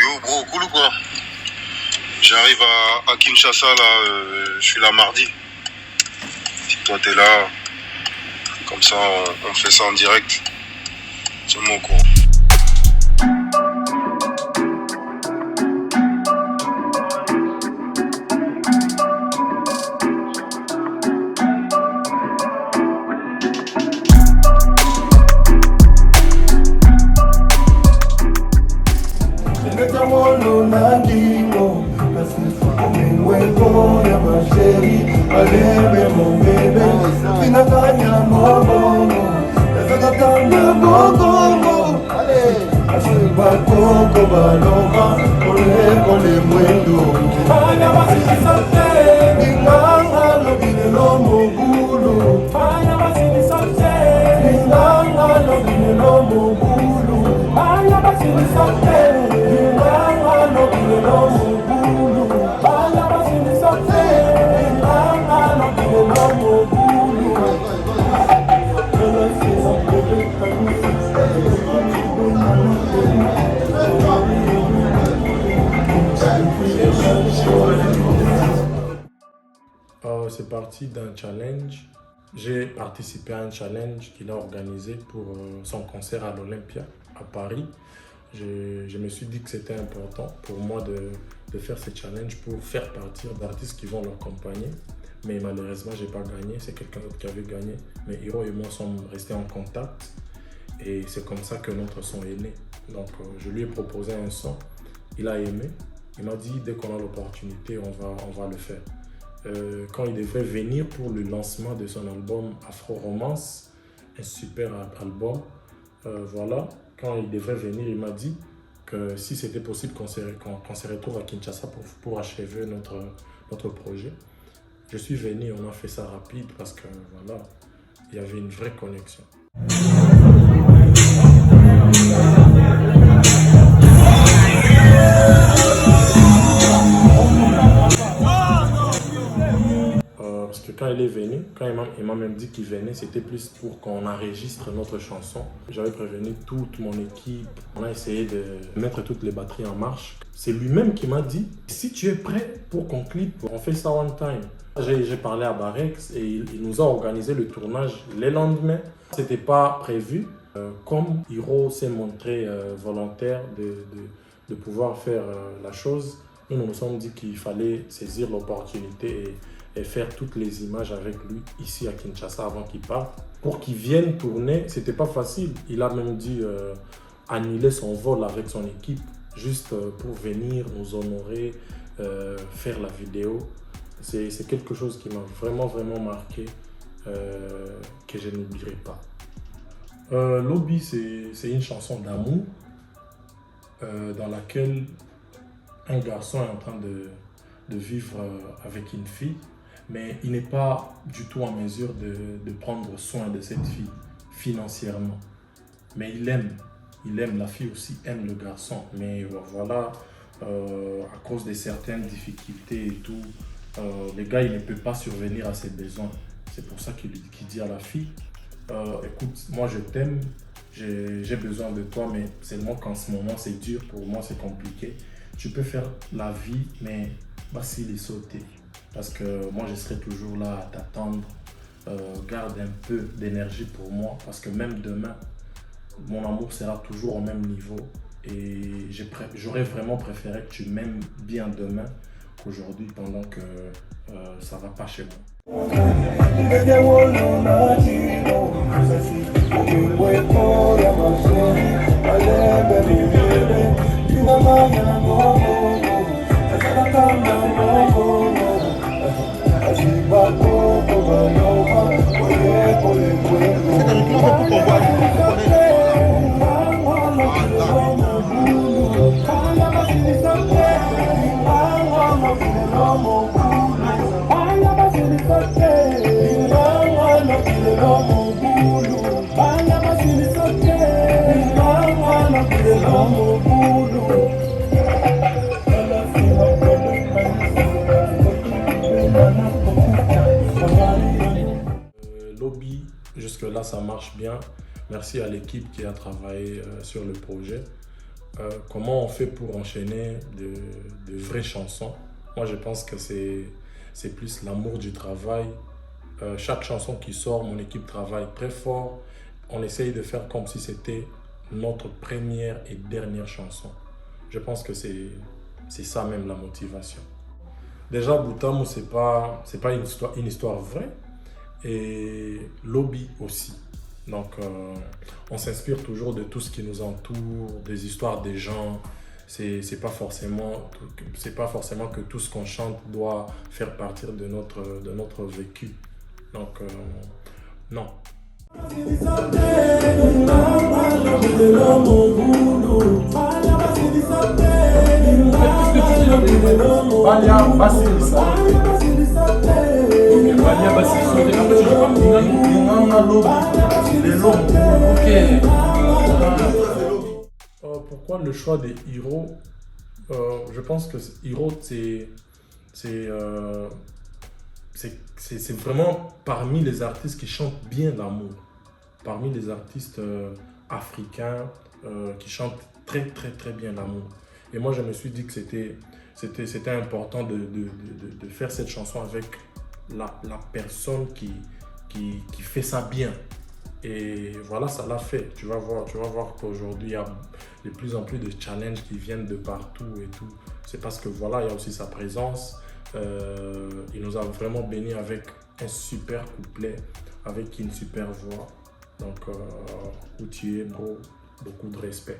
Yo bro, cool ou quoi? J'arrive à Kinshasa là, je suis là mardi. Si toi t'es là, comme ça on fait ça en direct. C'est mon cours. C'est parti d'un challenge. J'ai participé à un challenge qu'il a organisé pour son concert à l'Olympia à Paris. Je me suis dit que c'était important pour moi de faire ce challenge pour faire partir d'artistes qui vont l'accompagner. Mais malheureusement, je n'ai pas gagné. C'est quelqu'un d'autre qui avait gagné. Mais Hiro et moi sommes restés en contact. Et c'est comme ça que notre son est né. Donc, je lui ai proposé un son. Il a aimé. Il m'a dit, dès qu'on a l'opportunité, on va le faire. Quand il devait venir pour le lancement de son album Afro Romance, un super album, voilà, quand il devait venir, il m'a dit que si c'était possible qu'on se retrouve à Kinshasa pour achever notre projet. Je suis venu, on a fait ça rapide parce que voilà, il y avait une vraie connexion. Parce que quand il est venu, quand il m'a même dit qu'il venait, c'était plus pour qu'on enregistre notre chanson. J'avais prévenu toute mon équipe. On a essayé de mettre toutes les batteries en marche. C'est lui-même qui m'a dit, si tu es prêt pour qu'on clip, on fait ça one time. J'ai parlé à Barex et il nous a organisé le tournage les lendemains. C'était pas prévu. Comme Hiro s'est montré volontaire de pouvoir faire la chose, nous nous sommes dit qu'il fallait saisir l'opportunité et faire toutes les images avec lui ici à Kinshasa avant qu'il parte. Pour qu'il vienne tourner, c'était pas facile. Il a même dû annuler son vol avec son équipe juste pour venir nous honorer, faire la vidéo. C'est quelque chose qui m'a vraiment marqué, que je n'oublierai pas. Lobby, c'est une chanson d'amour dans laquelle un garçon est en train de vivre avec une fille, mais il n'est pas du tout en mesure de prendre soin de cette fille financièrement. Mais il aime, la fille aussi aime le garçon. Mais voilà, à cause de certaines difficultés et tout, le gars il ne peut pas survenir à ses besoins. C'est pour ça qu'il dit à la fille, écoute, moi je t'aime, j'ai besoin de toi, mais seulement qu'en ce moment c'est dur, pour moi c'est compliqué. Tu peux faire la vie, mais s'il est sauté. Parce que moi, je serai toujours là à t'attendre. Garde un peu d'énergie pour moi. Parce que même demain, mon amour sera toujours au même niveau. Et j'aurais vraiment préféré que tu m'aimes bien demain qu'aujourd'hui, pendant que ça ne va pas chez moi. Lobby, jusque-là ça marche bien. Merci à l'équipe qui a travaillé sur le projet. comment on fait pour enchaîner de vraies chansons? Moi, je pense que c'est plus l'amour du travail. Chaque chanson qui sort, mon équipe travaille très fort. On essaye de faire comme si c'était notre première et dernière chanson. Je pense que c'est ça même la motivation. Déjà, Boutamu, c'est pas une histoire vraie. Et Lobby aussi. Donc, on s'inspire toujours de tout ce qui nous entoure, des histoires des gens. C'est pas forcément que tout ce qu'on chante doit faire partir de notre vécu. Donc, non. Pourquoi le choix des Hiro? Je pense que Hiro, c'est vraiment parmi les artistes qui chantent bien l'amour. Parmi les artistes africains qui chantent très très très bien l'amour. Et moi je me suis dit que c'était important de faire cette chanson avec la personne qui fait ça bien. Et voilà, ça l'a fait. Tu vas voir qu'aujourd'hui, il y a de plus en plus de challenges qui viennent de partout et tout. C'est parce que voilà, il y a aussi sa présence. Il nous a vraiment béni avec un super couplet, avec une super voix. Donc, où tu es, bro, beaucoup de respect.